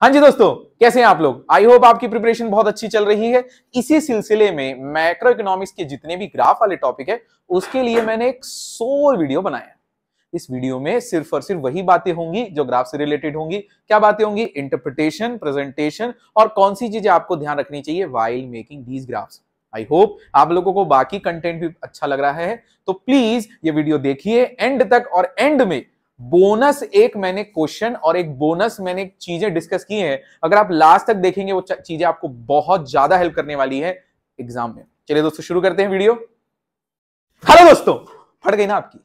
हाँ जी दोस्तों, कैसे हैं आप लोग। आई होप आपकी प्रिपरेशन बहुत अच्छी चल रही है। इसी सिलसिले में मैक्रो इकोनॉमिक्स के जितने भी ग्राफ वाले टॉपिक है उसके लिए मैंने एक सोल वीडियो बनाया। इस वीडियो में सिर्फ और सिर्फ वही बातें होंगी जो ग्राफ से रिलेटेड होंगी। क्या बातें होंगी? इंटरप्रिटेशन, प्रेजेंटेशन और कौन सी चीजें आपको ध्यान रखनी चाहिए while making these graphs. I hope आप लोगों को बाकी कंटेंट भी अच्छा लग रहा है, तो प्लीज ये वीडियो देखिए एंड तक। और एंड में बोनस एक मैंने क्वेश्चन और एक बोनस मैंने चीजें डिस्कस की हैं। अगर आप लास्ट तक देखेंगे वो चीजें आपको बहुत ज्यादा हेल्प करने वाली है एग्जाम में। चलिए दोस्तों शुरू करते हैं वीडियो। हेलो दोस्तों, फट गई ना आपकी?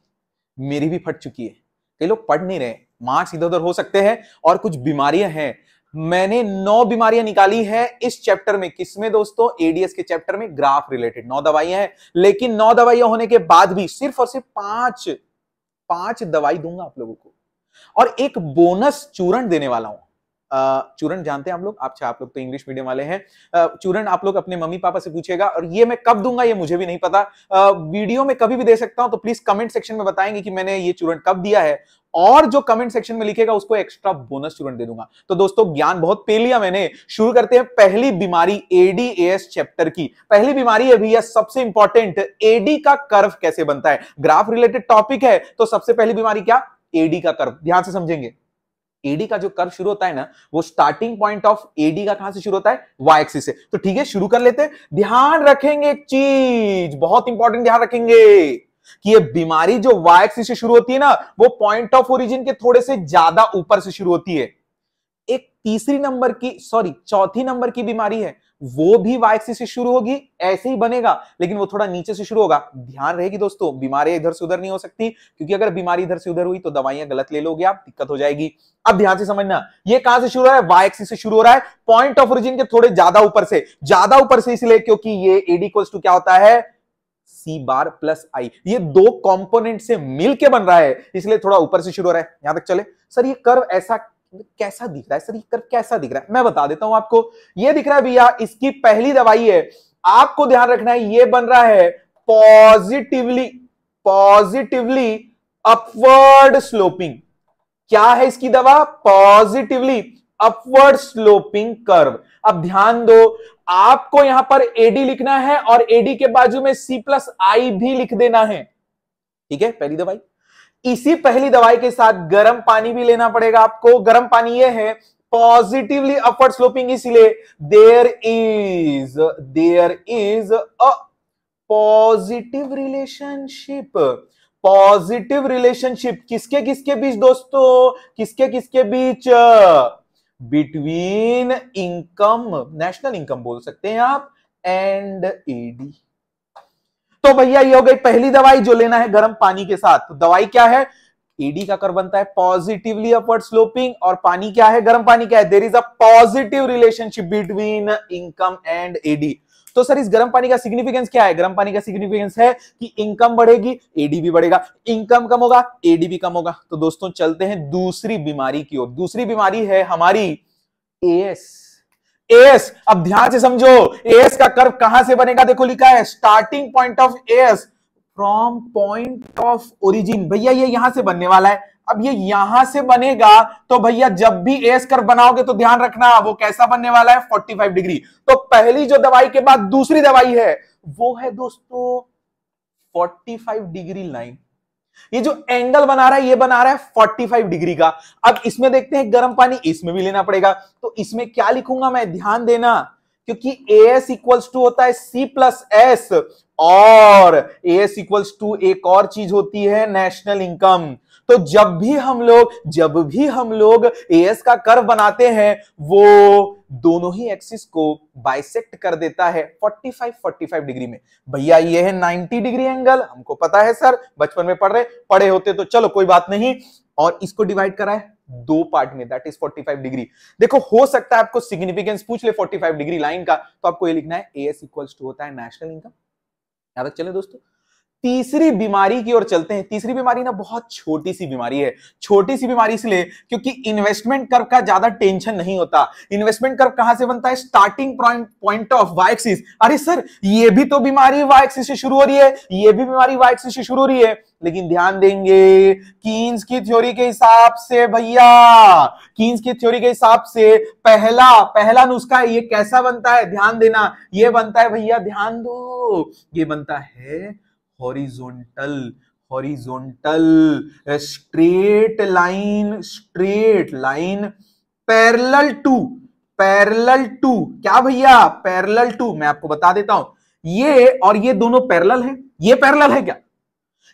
मेरी भी फट चुकी है। कई लोग पढ़ नहीं रहे, मार्क्स इधर उधर हो सकते हैं और कुछ बीमारियां हैं। मैंने 9 बीमारियां निकाली हैं इस चैप्टर में। किसमें दोस्तों? एडीएस के चैप्टर में ग्राफ रिलेटेड 9 दवाइयां हैं। लेकिन 9 दवाइयां होने के बाद भी सिर्फ और सिर्फ पांच दवाई दूंगा आप लोगों को और एक बोनस चूर्ण देने वाला हूं। चूर्ण जानते हैं आप लोग? आप लोग तो इंग्लिश मीडियम वाले हैं। चूर्ण आप लोग अपने मम्मी पापा से पूछेगा, और ये मैं कब दूंगा ये मुझे भी नहीं पता। वीडियो में कभी भी दे सकता हूं, तो प्लीज कमेंट सेक्शन में बताएंगे कि मैंने ये चूर्ण कब दिया है, और जो कमेंट सेक्शन में लिखेगा उसको एक्स्ट्रा बोनस चूर्ण दे दूंगा। तो दोस्तों ज्ञान बहुत पे लिया मैंने। शुरू करते हैं पहली बीमारी एडीएस चैप्टर की। पहली बीमारी है भैया सबसे इंपॉर्टेंट, एडी का कर्व कैसे बनता है। ग्राफ रिलेटेड टॉपिक है तो सबसे पहली बीमारी क्या? एडी का कर्व। ध्यान से समझेंगे। एडी का जो कर्व शुरू होता है ना, वो स्टार्टिंग पॉइंट ऑफ एडी का कहां से शुरू होता है? वाई एक्सिस से। तो ठीक है, शुरू कर लेते हैं। ध्यान रखेंगे एक चीज बहुत इंपॉर्टेंट, ध्यान रखेंगे कि ये बीमारी जो वाई एक्सिस से शुरू होती है ना, वो पॉइंट ऑफ ओरिजिन के थोड़े से ज्यादा ऊपर से शुरू होती है। एक चौथी नंबर की बीमारी है, वो भी वाई एक्सिस से शुरू होगी, ऐसे ही बनेगा, लेकिन वो थोड़ा नीचे से शुरू होगा। ध्यान रहेगी दोस्तों, बीमारी इधर से उधर नहीं हो सकती, क्योंकि अगर बीमारी इधर से उधर हुई तो दवाइयां गलत ले लोगे आप, दिक्कत हो जाएगी। अब ध्यान से समझना, ये कहां से शुरू हो रहा है? वाई एक्सिस से शुरू हो रहा है, पॉइंट ऑफ ओरिजिन के थोड़े ज्यादा ऊपर से इसलिए क्योंकि ये एडी इक्वल्स टू क्या होता है? सी बार प्लस आई। ये दो कंपोनेंट से मिलके बन रहा है, इसलिए थोड़ा ऊपर से शुरू हो रहा है। यहां तक चले। सर ये कर्व ऐसा कैसा दिख रहा है? सर ये कर्व कैसा दिख रहा है? मैं बता देता हूं आपको। ये दिख रहा है भैया, इसकी पहली दवाई है। आपको ध्यान रखना है, ये बन रहा है पॉजिटिवली अपवर्ड स्लोपिंग। क्या है इसकी दवा? Positively upward sloping curve. अब ध्यान दो, आपको यहां पर एडी लिखना है और एडी के बाजू में सी प्लस आई भी लिख देना है। ठीक है, पहली दवाई। इसी पहली दवाई के साथ गर्म पानी भी लेना पड़ेगा आपको। गर्म पानी ये है पॉजिटिवली अपवर्ड स्लोपिंग, इसलिए there is a positive relationship किसके बीच दोस्तों? किसके बीच? बिटवीन इनकम, नेशनल इनकम बोल सकते हैं आप, एंड एडी। तो भैया ये हो गई पहली दवाई जो लेना है गर्म पानी के साथ। तो दवाई क्या है? एडी का कर्व बनता है पॉजिटिवली अपवर्ड स्लोपिंग, और पानी क्या है? गर्म पानी क्या है? There is a positive relationship between income and AD. तो सर इस गर्म पानी का सिग्निफिकेंस क्या है? गर्म पानी का सिग्निफिकेंस है कि इनकम बढ़ेगी, एडी भी बढ़ेगा, इनकम कम होगा, एडी भी कम होगा। तो दोस्तों चलते हैं दूसरी बीमारी की ओर। दूसरी बीमारी है हमारी एएस। अब ध्यान से समझो, एएस का कर्व कहां से बनेगा? देखो लिखा है starting point of as from point of origin. भैया ये यहां से बनने वाला है। अब ये यहां से बनेगा तो भैया जब भी एएस कर्व बनाओगे तो ध्यान रखना वो कैसा बनने वाला है? 45 डिग्री। तो पहली जो दवाई के बाद दूसरी दवाई है वो है दोस्तों 45 डिग्री लाइन। ये जो एंगल बना रहा है ये बना रहा है 45 डिग्री का। अब इसमें देखते हैं गर्म पानी, इसमें भी लेना पड़ेगा। तो इसमें क्या लिखूंगा मैं? ध्यान देना, क्योंकि एएस इक्वल्स टू होता है सी प्लस एस, और एएस इक्वल्स टू एक और चीज होती है नेशनल इनकम। तो जब भी हम लोग एएस का कर्व बनाते हैं वो दोनों ही एक्सिस को बाइसेक्ट कर देता है 45 डिग्री में। भैया ये है 90 डिग्री एंगल, हमको पता है सर, बचपन में पढ़े होते तो चलो कोई बात नहीं। और इसको डिवाइड करा है 2 पार्ट में, दैट इज 45 डिग्री। देखो हो सकता है आपको सिग्निफिकेंस पूछ ले 45 डिग्री लाइन का, तो आपको ये लिखना है एएस इक्वल्स टू होता है नेशनल इनकम। याद रख चले दोस्तों। तीसरी बीमारी की ओर चलते हैं। तीसरी बीमारी ना बहुत छोटी सी बीमारी है। छोटी सी बीमारी इसलिए क्योंकि इन्वेस्टमेंट कर्व का ज्यादा टेंशन नहीं होता। इन्वेस्टमेंट कर्व कहां से बनता है? Starting point of Y axis. अरे सर, ये भी तो बीमारी वाई एक्सिस से शुरू हो रही है, ये भी बीमारी वाई एक्सिस से शुरू हो रही है। लेकिन ध्यान देंगे कीन्स की थ्योरी के हिसाब से, भैया कीन्स की थ्योरी के हिसाब से पहला नुस्खा ये कैसा बनता है? ध्यान देना, ये बनता है भैया, ध्यान दो, ये बनता है horizontal straight line parallel to क्या भैया? Parallel to. मैं आपको बता देता हूं, ये और ये दोनों पैरेलल है। ये पैरेलल है क्या?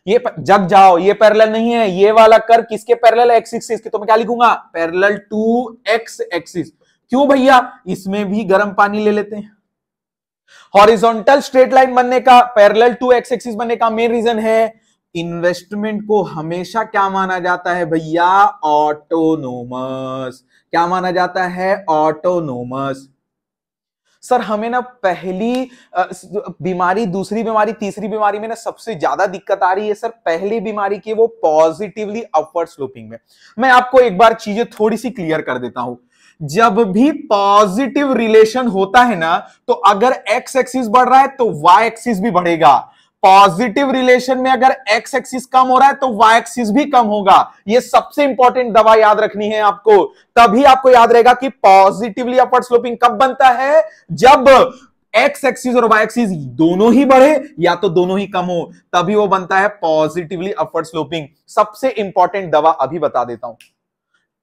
ये जग जाओ, ये पैरेलल नहीं है। ये वाला कर्व किसके पैरेलल है? एक्स एक्सिस के। तो मैं क्या लिखूंगा? Parallel to X axis. क्यों भैया? इसमें भी गर्म पानी ले लेते हैं। हॉरिजॉन्टल स्ट्रेट लाइन बनने का, पैरेलल टू एक्स एक्सिस बनने का मेन रीजन है, इन्वेस्टमेंट को हमेशा क्या माना जाता है भैया? ऑटोनोमस। क्या माना जाता है? ऑटोनोमस। सर हमें ना पहली बीमारी, दूसरी बीमारी, तीसरी बीमारी में ना सबसे ज्यादा दिक्कत आ रही है सर पहली बीमारी की, वो पॉजिटिवली अपवर्ड स्लोपिंग में। मैं आपको एक बार चीजें थोड़ी सी क्लियर कर देता हूं। जब भी पॉजिटिव रिलेशन होता है ना, तो अगर एक्स एक्सिस बढ़ रहा है तो वाई एक्सिस भी बढ़ेगा। पॉजिटिव रिलेशन में अगर एक्स एक्सिस कम हो रहा है तो वाई एक्सिस भी कम होगा। ये सबसे इंपॉर्टेंट दवा याद रखनी है आपको। तभी आपको याद रहेगा कि पॉजिटिवली अपवर्ड स्लोपिंग कब बनता है? जब एक्स एक्सिस और वाई एक्सिस दोनों ही बढ़े या तो दोनों ही कम हो, तभी वो बनता है पॉजिटिवली अपवर्ड स्लोपिंग। सबसे इंपॉर्टेंट दवा अभी बता देता हूं।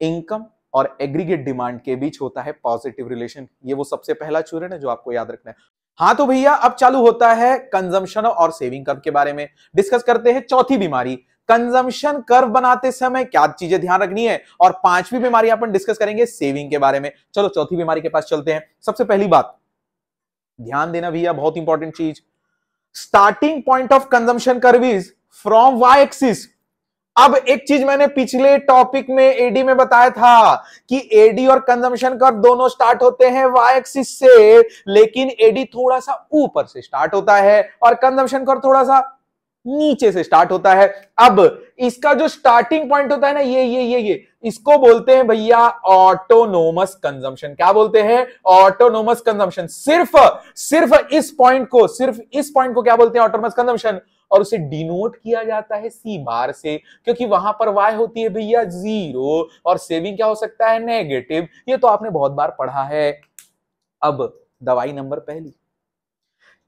इनकम और एग्रीगेट डिमांड के बीच होता है पॉजिटिव रिलेशन। ये वो सबसे पहला चूर्ण है जो आपको याद रखना है। हाँ तो भैया अब चालू होता है कंजम्पशन और सेविंग कर्व के बारे में डिस्कस करते हैं। चौथी बीमारी, कंजम्पशन कर्व बनाते समय क्या चीजें ध्यान रखनी है, और पांचवी बीमारी अपन डिस्कस करेंगे सेविंग के बारे में। चलो चौथी बीमारी के पास चलते हैं। सबसे पहली बात ध्यान देना भैया, बहुत इंपॉर्टेंट चीज, starting point of consumption curve is from Y axis. अब एक चीज मैंने पिछले टॉपिक में एडी में बताया था कि एडी और कंजम्पशन कर्व दोनों स्टार्ट होते हैं वाई एक्सिस से, लेकिन एडी थोड़ा सा ऊपर से स्टार्ट होता है और कंजम्पशन कर्व थोड़ा सा नीचे से स्टार्ट होता है। अब इसका जो स्टार्टिंग पॉइंट होता है ना, ये इसको बोलते हैं भैया ऑटोनोमस कंजम्पशन। क्या बोलते हैं? Autonomous consumption. सिर्फ इस पॉइंट को क्या बोलते हैं? Autonomous consumption. और उसे डिनोट किया जाता है सी बार से, क्योंकि वहां पर वाई होती है भैया 0 और सेविंग क्या हो सकता है? नेगेटिव। ये तो आपने बहुत बार पढ़ा है। अब दवाई नंबर पहली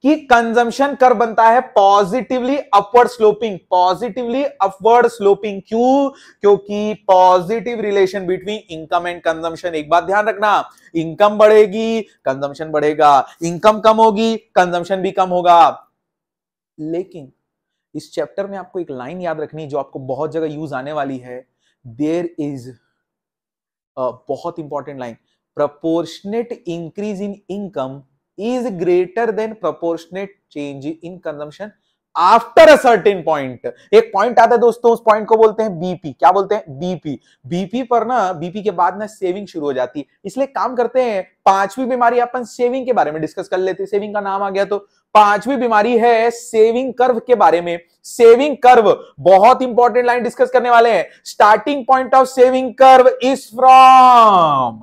कि कंजम्पशन कर्व बनता है positively upward sloping. Positively upward sloping क्यों? क्योंकि positive relation between income and consumption. एक बात ध्यान रखना, इनकम बढ़ेगी कंजम्पशन बढ़ेगा, इनकम कम होगी कंजम्पशन भी कम होगा। लेकिन इस चैप्टर में आपको एक लाइन याद रखनी जो आपको बहुत जगह यूज आने वाली है। देयर इज बहुत important line, proportionate increase in income is greater than proportionate change in consumption after a certain point। एक पॉइंट आता है दोस्तों, उस पॉइंट को बोलते हैं बीपी। क्या बोलते हैं? बीपी। बीपी पर ना, बीपी के बाद ना सेविंग शुरू हो जाती है। इसलिए काम करते हैं, पांचवी बीमारी अपन सेविंग के बारे में डिस्कस कर लेते हैं। सेविंग का नाम आ गया तो पांचवी बीमारी है सेविंग कर्व के बारे में। सेविंग कर्व बहुत इंपॉर्टेंट लाइन डिस्कस करने वाले हैं। Starting point of saving curve is from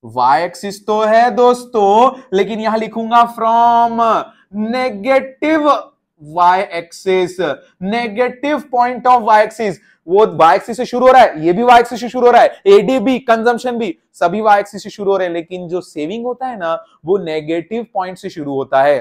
Y axis तो है दोस्तों, लेकिन यहां लिखूंगा from negative Y axis. Negative point of Y axis, वो वाई एक्सिस से शुरू हो रहा है, ये भी वाई एक्सिस से शुरू हो रहा है, एडी भी कंजम्पशन भी सभी वाई एक्सिस से शुरू हो रहे हैं, लेकिन जो सेविंग होता है ना वो नेगेटिव पॉइंट से शुरू होता है।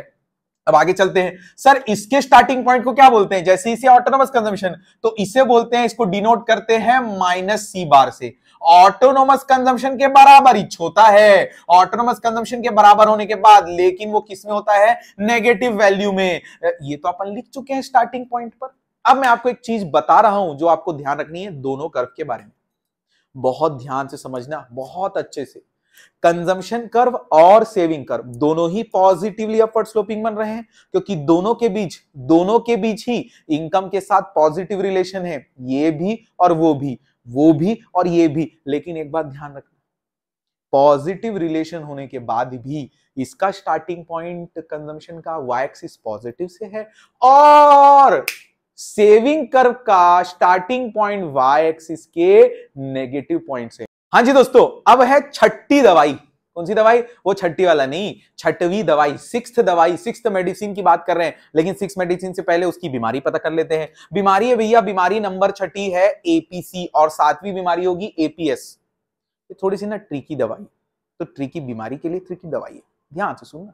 अब आगे चलते हैं। सर इसके स्टार्टिंग पॉइंट को क्या बोलते हैं? जैसे इसे ऑटोनोमस कंजम्पशन, तो इसे बोलते हैं, इसको डिनोट करते हैं माइनस सी बार से। ऑटोनोमस कंजम्पशन के बराबर ही होता है, ऑटोनोमस कंजम्पशन के बराबर होने के बाद, लेकिन वो किस में होता है? नेगेटिव वैल्यू में। ये तो अपन लिख चुके हैं स्टार्टिंग पॉइंट पर। अब मैं आपको एक चीज बता रहा हूं जो आपको ध्यान रखनी है दोनों कर्व के बारे में। बहुत ध्यान से समझना, बहुत अच्छे से। कंजम्पशन कर्व और सेविंग कर्व दोनों ही पॉजिटिवली अपवर्ड स्लोपिंग बन रहे हैं, क्योंकि दोनों के बीच ही इनकम के साथ पॉजिटिव रिलेशन है। ये भी और वो भी और ये भी। लेकिन एक बात ध्यान रखना, पॉजिटिव रिलेशन होने के बाद भी इसका स्टार्टिंग पॉइंट कंजम्पशन का वाई एक्सिस पॉजिटिव से है और सेविंग कर्व का स्टार्टिंग पॉइंट वाई एक्सिस के नेगेटिव पॉइंट से। हाँ जी दोस्तों, अब है छठी दवाई। कौन सी दवाई? वो छठी वाला नहीं, छठवीं दवाई, सिक्स्थ दवाई, सिक्स्थ मेडिसिन की बात कर रहे हैं। लेकिन सिक्स मेडिसिन से पहले उसकी बीमारी पता कर लेते हैं। बीमारी है भैया, बीमारी नंबर छठी है एपीसी और सातवीं बीमारी होगी एपीएस। ये थोड़ी सी ना ट्रिकी दवाई, तो ट्रिकी बीमारी के लिए ट्रिकी दवाई है, ध्यान से सुनना।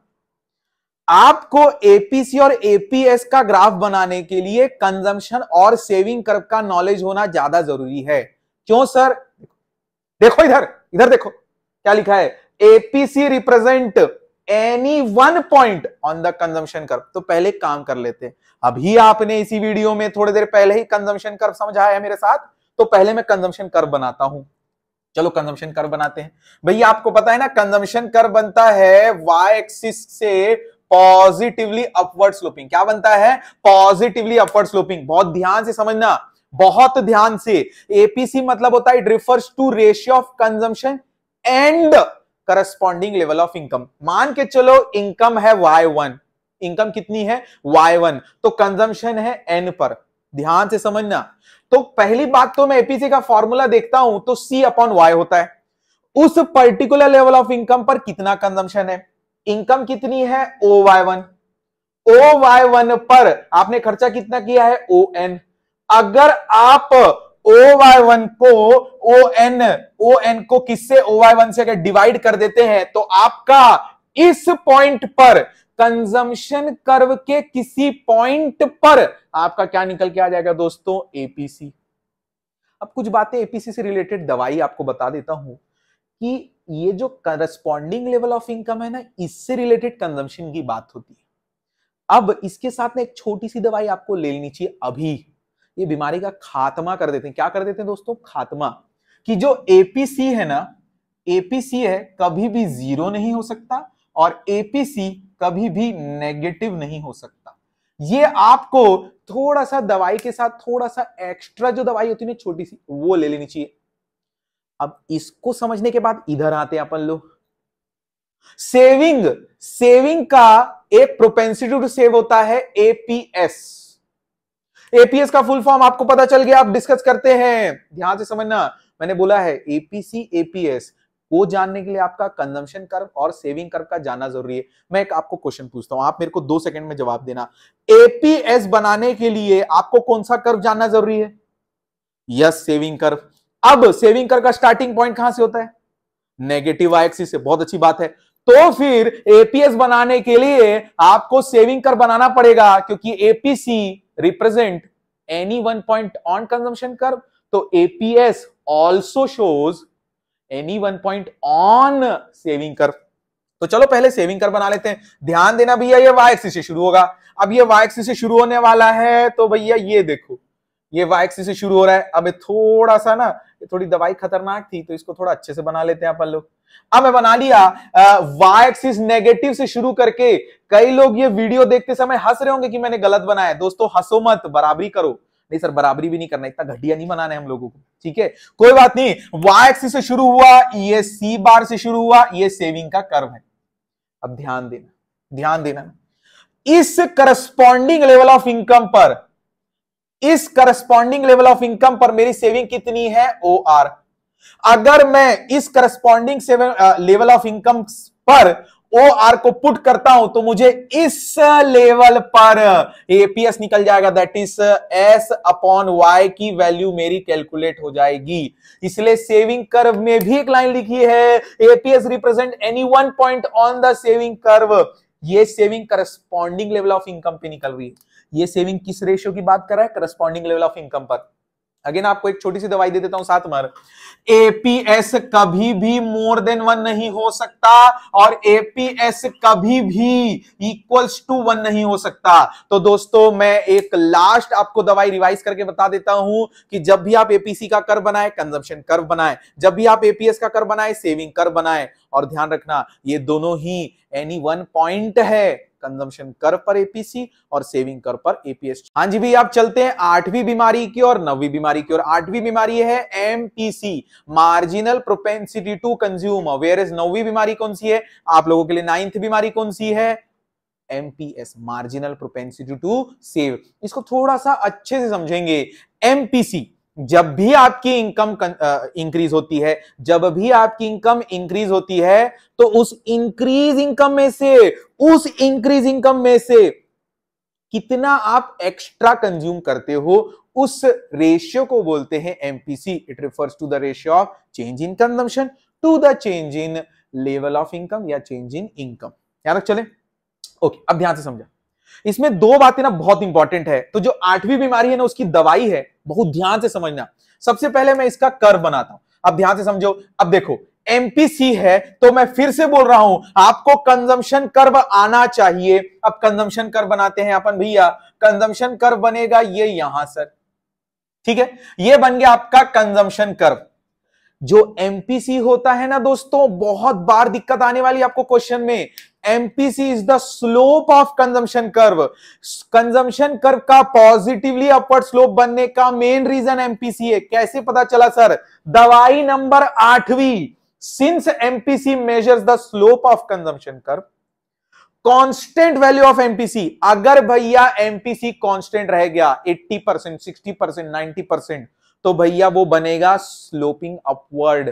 आपको एपीसी और एपीएस का ग्राफ बनाने के लिए कंजम्पशन और सेविंग कर्व का नॉलेज होना ज्यादा जरूरी है। क्यों सर? देखो इधर, इधर देखो क्या लिखा है, APC represent any one point on the consumption curve. तो पहले काम कर लेते हैं। अभी आपने इसी वीडियो में थोड़ी देर पहले ही कंजम्पशन कर्व समझाया है मेरे साथ, तो पहले मैं कंजम्पशन कर्व बनाता हूं। चलो कंजम्पशन कर्व बनाते हैं। भैया आपको पता है ना, कंजम्पशन कर्व बनता है वाई एक्सिस से पॉजिटिवली अपवर्ड स्लोपिंग। क्या बनता है? Positively upward sloping. बहुत ध्यान से समझना, बहुत ध्यान से। एपीसी मतलब होता है it refers to ratio of consumption and corresponding level of income. मान के चलो इनकम है Y1, इनकम कितनी है? Y1, तो कंजम्पशन है N पर। ध्यान से समझना। तो पहली बात तो मैं एपीसी का फॉर्मूला देखता हूं तो C अपॉन Y होता है। उस पर्टिकुलर लेवल ऑफ इनकम पर कितना कंजम्पशन है? इनकम कितनी है? OY1। OY1 पर आपने खर्चा कितना किया है? ON। अगर आप OY1 को ON को किससे, OY1 से अगर डिवाइड कर देते हैं तो आपका इस पॉइंट पर कंजम्पशन कर्व के किसी पॉइंट पर आपका क्या निकल के आ जाएगा दोस्तों? एपीसी। अब कुछ बातें एपीसी से रिलेटेड दवाई आपको बता देता हूं कि ये जो करस्पॉन्डिंग लेवल ऑफ इनकम है ना, इससे रिलेटेड कंजम्पशन की बात होती है। अब इसके साथ में एक छोटी सी दवाई आपको ले लेनी चाहिए अभी। ये बीमारी का खात्मा कर देते हैं। क्या कर देते हैं दोस्तों? खात्मा। कि जो एपीसी है ना, एपीसी है कभी भी जीरो नहीं हो सकता और एपीसी कभी भी नेगेटिव नहीं हो सकता। ये आपको थोड़ा सा दवाई के साथ थोड़ा सा एक्स्ट्रा जो दवाई होती है ना छोटी सी, वो ले लेनी चाहिए। अब इसको समझने के बाद इधर आते हैं अपन लोग। सेविंग का एक प्रोपेंसिटी टू सेव होता है एपीएस। एपीएस का फुल फॉर्म आपको पता चल गया, आप डिस्कस करते हैं। ध्यान से समझना, मैंने बोला है एपीसी एपीएस को जानने के लिए आपका कंजम्पशन कर्व और सेविंग कर्व का जानना जरूरी है। मैं एक आपको क्वेश्चन पूछता हूं, आप मेरे को 2 सेकंड में जवाब देना। एपीएस बनाने के लिए आपको कौन सा कर्व जानना जरूरी है? Yes, saving curve. अब सेविंग कर्व का स्टार्टिंग पॉइंट कहां से होता है? नेगेटिव वाई एक्सिस से। बहुत अच्छी बात है। तो फिर एपीएस बनाने के लिए आपको सेविंग कर्व बनाना पड़ेगा, क्योंकि APC represent any one point on consumption curve, तो APS also shows any one point on saving curve. तो चलो पहले सेविंग कर्व बना लेते हैं। ध्यान देना भैया, ये वाई एक्सिस से शुरू होगा। अब ये वाई एक्सिस से शुरू होने वाला है, तो भैया ये देखो, ये वाई एक्सिस से शुरू हो रहा है। अब थोड़ा सा ना, थोड़ी दवाई खतरनाक थी तो इसको थोड़ा अच्छे से बना लेते हैं अपन लोग। अब मैं बना लिया वाई एक्सिस नेगेटिव से शुरू करके। कई लोग ये वीडियो देखते समय हंस रहे होंगे कि मैंने गलत बनाया। दोस्तों हंसो मत, बराबरी करो। नहीं सर, बराबरी भी नहीं करना, इतना घटिया नहीं बनाना है हम लोगों को, ठीक है? कोई बात नहीं। वाई एक्सिस से शुरू हुआ, ये सी बार से शुरू हुआ, ये सेविंग का कर्व है। अब ध्यान देना, ध्यान देना। इस करस्पॉन्डिंग लेवल ऑफ इनकम पर, इस करस्पॉन्डिंग लेवल ऑफ इनकम पर मेरी सेविंग कितनी है? OR। अगर मैं इस करस्पॉन्डिंग लेवल ऑफ इनकम पर OR को पुट करता हूं तो मुझे इस लेवल पर एपीएस निकल जाएगा, that is S upon Y की वैल्यू मेरी कैलकुलेट हो जाएगी। इसलिए सेविंग कर्व में भी एक लाइन लिखी है, APS represent any one point on the saving curve. ये saving corresponding level of income पे निकल रही है। ये सेविंग किस रेशियो की बात कर रहा है? करस्पॉन्डिंग लेवल ऑफ इनकम पर। अगेन आपको एक छोटी सी दवाई दे देता हूं साथ में। एपीएस कभी भी मोर देन 1 नहीं हो सकता और एपीएस कभी भी इक्वल्स टू 1 नहीं हो सकता। तो दोस्तों मैं एक लास्ट आपको दवाई रिवाइज करके बता देता हूं कि जब भी आप एपीसी का कर्व बनाए, कंजम्पशन कर्व बनाए, जब भी आप एपीएस का कर्व बनाए, सेविंग कर्व बनाए, और ध्यान रखना ये दोनों ही एनी वन पॉइंट है कंजम्पशन कर्व पर एपीसी और सेविंग कर्व पर एपीएस। हाँ जी भैया, आप चलते हैं 8वीं बीमारी की और 9वीं बीमारी की ओर। 8वीं बीमारी है MPC, marginal propensity to consume, where is 9वीं बीमारी कौन सी है आप लोगों के लिए? 9th बीमारी कौन सी है? MPS, marginal propensity to save. इसको थोड़ा सा अच्छे से समझेंगे। एमपीसी, जब भी आपकी इनकम इंक्रीज होती है, जब भी आपकी इनकम इंक्रीज होती है, तो उस इंक्रीज इनकम में से कितना आप एक्स्ट्रा कंज्यूम करते हो, उस रेशियो को बोलते हैं MPC. It refers to the ratio of change in consumption to the change in level of income या चेंज इन इनकम। याद रख चले। ओके, अब ध्यान से समझा। इसमें दो बातें ना बहुत इंपॉर्टेंट है। तो जो 8वीं बीमारी है ना, उसकी दवाई है, बहुत ध्यान से समझना। सबसे पहले मैं इसका कर्व बनाता हूं, अब ध्यान से समझो। अब देखो एमपीसी है, तो मैं फिर से बोल रहा हूं आपको कंजम्पशन कर्व आना चाहिए। अब कंजम्पशन कर्व बनाते हैं अपन भैया। कंजम्पशन कर्व बनेगा ये यहां सर, ठीक है, ये बन गया आपका कंजम्पशन कर्व। जो एमपीसी होता है ना दोस्तों, बहुत बार दिक्कत आने वाली आपको क्वेश्चन में। MPC is the slope of consumption curve. Consumption curve का पॉजिटिवली अपवर्ड स्लोप बनने का मेन रीजन एमपीसी है। कैसे पता चला सर? दवाई नंबर 8वीं, since MPC measures the slope of consumption curve, constant value of MPC. अगर भैया एमपीसी कांस्टेंट रह गया 80%, 60%, 90%, तो भैया वो बनेगा स्लोपिंग अपवर्ड।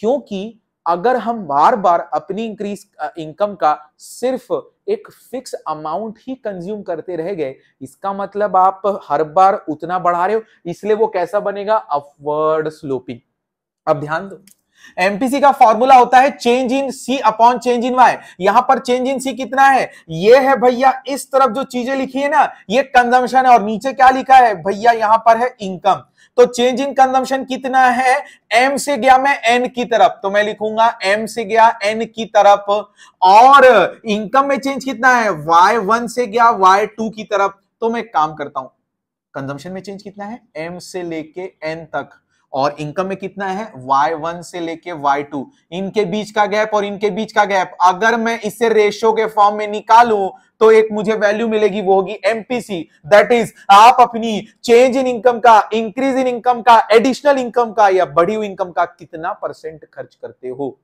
क्योंकि अगर हम बार बार अपनी इंक्रीज इनकम का सिर्फ एक फिक्स अमाउंट ही कंज्यूम करते रह गए, इसका मतलब आप हर बार उतना बढ़ा रहे हो, इसलिए वो कैसा बनेगा? Upward sloping. अब ध्यान दो, एमपीसी का फॉर्मूला होता है change in C upon change in Y. यहां पर चेंज इन सी कितना है? ये है भैया, इस तरफ जो चीजें लिखी है ना, ये कंजम्पशन है, और नीचे क्या लिखा है भैया? यहां पर है इनकम। तो चेंज इन कंजम्पशन कितना है? एम से गया मैं एन की तरफ, तो मैं लिखूंगा एम से गया एन की तरफ। और इनकम में चेंज कितना है? Y1 से गया Y2 की तरफ। तो मैं काम करता हूं, कंजम्पशन में चेंज कितना है? एम से लेके एन तक। और इनकम में कितना है? Y1 से लेके Y2। इनके बीच का गैप और इनके बीच का गैप अगर मैं इसे रेशियो के फॉर्म में निकालूं, तो एक मुझे वैल्यू मिलेगी, वो होगी एमपीसी। दैट इज आप अपनी चेंज इन इनकम का, इंक्रीज इन इनकम का, एडिशनल इनकम का या बढ़ी हुई इनकम का कितना परसेंट खर्च करते हो।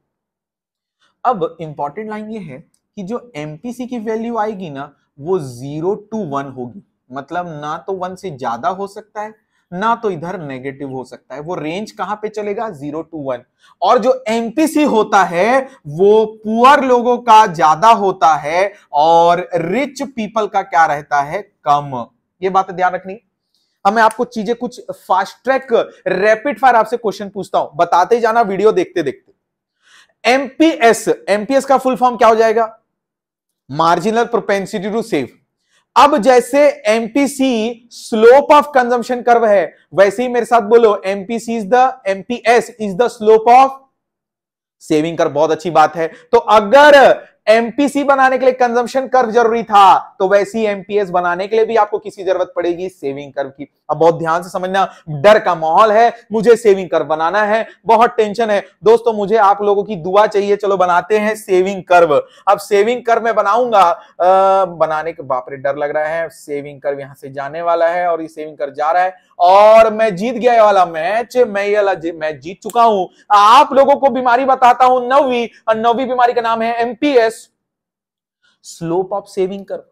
अब इंपॉर्टेंट लाइन ये है कि जो एमपीसी की वैल्यू आएगी ना, वो 0 to 1 होगी। मतलब ना तो 1 से ज्यादा हो सकता है, ना तो इधर नेगेटिव हो सकता है। वो रेंज कहां पे चलेगा? 0 to 1। और जो एमपीसी होता है वो पुअर लोगों का ज्यादा होता है और रिच पीपल का क्या रहता है? कम। ये बात ध्यान रखनी। अब मैं आपको चीजें कुछ फास्ट ट्रैक रैपिड फायर आपसे क्वेश्चन पूछता हूं, बताते जाना वीडियो देखते देखते। एमपीएस का फुल फॉर्म क्या हो जाएगा? Marginal propensity to save. अब जैसे MPC slope of consumption curve है, वैसे ही मेरे साथ बोलो MPS is the slope of saving curve. बहुत अच्छी बात है। तो अगर एमपीसी बनाने के लिए कंजम्पशन कर्व जरूरी था, तो वैसे ही एमपीएस बनाने के लिए भी आपको किसी जरूरत पड़ेगी? सेविंग कर्व की। अब बहुत ध्यान से समझना, डर का माहौल है, मुझे सेविंग कर्व बनाना है, बहुत टेंशन है दोस्तों, मुझे आप लोगों की दुआ चाहिए। चलो बनाते हैं सेविंग कर्व। अब सेविंग कर्व मैं बनाऊंगा, बनाने के बाप रे डर लग रहा है। सेविंग कर्व यहां से जाने वाला है और ये सेविंग कर्व जा रहा है और मैं जीत गया ये वाला मैच। मैं ये वाला मैच जीत चुका हूं। आप लोगों को बीमारी बताता हूं 9वीं, और 9वीं बीमारी का नाम है MPS, slope of saving curve.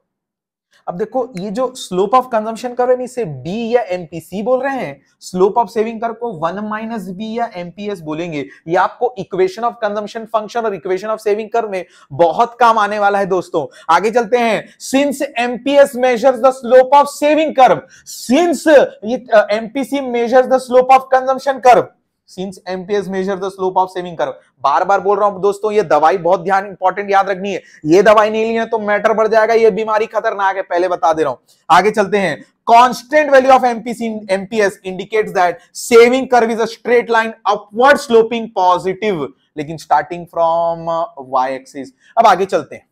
अब देखो ये जो स्लोप ऑफ कंजम्पशन कर्व है, इसे बी या एमपीसी बोल रहे हैं। स्लोप ऑफ सेविंग कर्व को 1 माइनस बी या एमपीएस बोलेंगे। ये आपको इक्वेशन ऑफ कंजम्पशन फंक्शन और इक्वेशन ऑफ सेविंग कर्व में बहुत काम आने वाला है दोस्तों। आगे चलते हैं। Since MPS measures the slope of saving curve, since MPC measures the slope of consumption curve, since MPS measure the slope of saving curve. बार बार बोल रहा हूं दोस्तों, ये दवाई बहुत ध्यान इंपॉर्टेंट याद रखनी है। ये दवाई नहीं ली है तो मैटर बढ़ जाएगा, ये बीमारी खतरनाक है, पहले बता दे रहा हूं। आगे चलते हैं। Constant value of MPS indicates that saving curve is a straight line upward sloping positive, लेकिन स्टार्टिंग फ्रॉम वाई एक्सिस। अब आगे चलते हैं।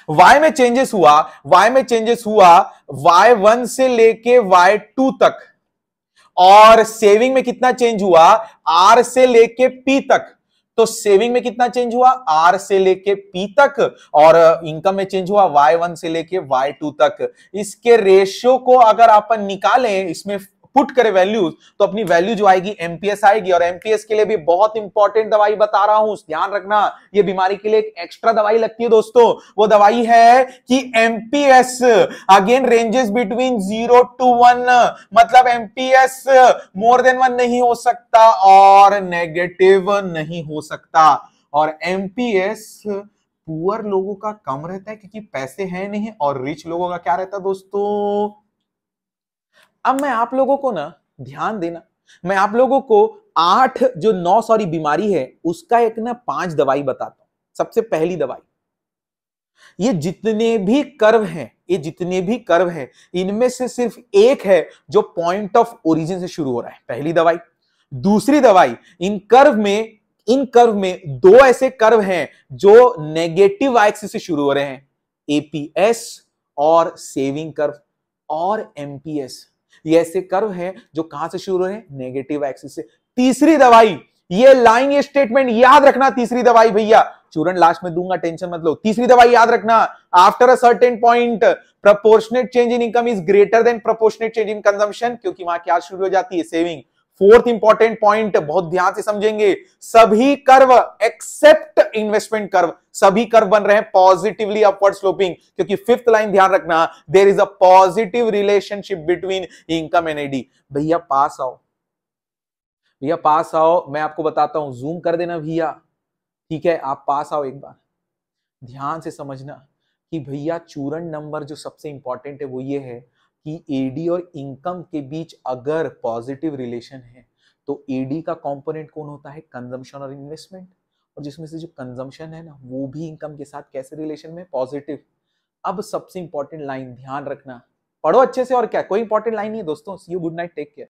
Y में चेंजेस हुआ Y1 से लेके Y2 तक, और सेविंग में कितना चेंज हुआ? R से लेके P तक। तो सेविंग में कितना चेंज हुआ, आर से लेके पी तक, और इनकम में चेंज हुआ Y1 से लेके Y2 तक। इसके रेशियो को अगर अपन निकालें, इसमें पुट करें वैल्यूज, तो अपनी वैल्यू जो आएगी एमपीएस आएगी। और एमपीएस के लिए भी बहुत इंपॉर्टेंट दवाई बता रहा हूं, ध्यान रखना, ये बीमारी के लिए एक एक्स्ट्रा दवाई लगती है दोस्तों। वो दवाई है कि MPS again ranges between 0 to 1, मतलब एमपीएस मोर देन 1 नहीं हो सकता और नेगेटिव नहीं हो सकता। और एमपीएस पुअर लोगों का कम रहता है क्योंकि पैसे हैं नहीं, और रिच लोगों का क्या रहता है दोस्तों। अब मैं आप लोगों को ना ध्यान देना, मैं आप लोगों को 9 बीमारी है उसका एक ना 5 दवाई बताता हूं। सबसे पहली दवाई, ये जितने भी कर्व हैं, ये जितने भी कर्व हैं, इनमें से सिर्फ एक है जो पॉइंट ऑफ ओरिजिन से शुरू हो रहा है, पहली दवाई। दूसरी दवाई, इन कर्व में 2 ऐसे कर्व हैं जो नेगेटिव एक्सिस से शुरू हो रहे हैं, एपीएस और सेविंग कर्व, और एमपीएस। ये ऐसे कर्व हैं जो कहां से शुरू हो रहे हैं, नेगेटिव एक्सिस से। तीसरी दवाई, ये लाइन, ये स्टेटमेंट याद रखना, तीसरी दवाई भैया, चूरन लास्ट में दूंगा, टेंशन मत लो। तीसरी दवाई याद रखना, after a certain point proportionate change in income is greater than proportionate change in consumption, क्योंकि वहां क्या शुरू हो जाती है, सेविंग। फोर्थ इंपॉर्टेंट पॉइंट, बहुत ध्यान से समझेंगे, सभी कर्व एक्सेप्ट इन्वेस्टमेंट कर्व, सभी कर्व बन रहे हैं पॉजिटिवली अपवर्ड स्लोपिंग, क्योंकि फिफ्थ लाइन ध्यान रखना, there is a positive relationship between income and AD. भैया पास आओ, भैया पास आओ, मैं आपको बताता हूं, जूम कर देना भैया, ठीक है, आप पास आओ। एक बार ध्यान से समझना कि भैया चूरन नंबर जो सबसे इंपॉर्टेंट है वो ये है कि एडी और इनकम के बीच अगर पॉजिटिव रिलेशन है तो एडी का कंपोनेंट कौन होता है, कंजम्पशन और इन्वेस्टमेंट, और जिसमें से जो कंजम्पशन है ना वो भी इनकम के साथ कैसे रिलेशन में, पॉजिटिव। अब सबसे इंपॉर्टेंट लाइन ध्यान रखना, पढ़ो अच्छे से, और क्या, कोई इंपॉर्टेंट लाइन नहीं है दोस्तों। See you, good night, take care.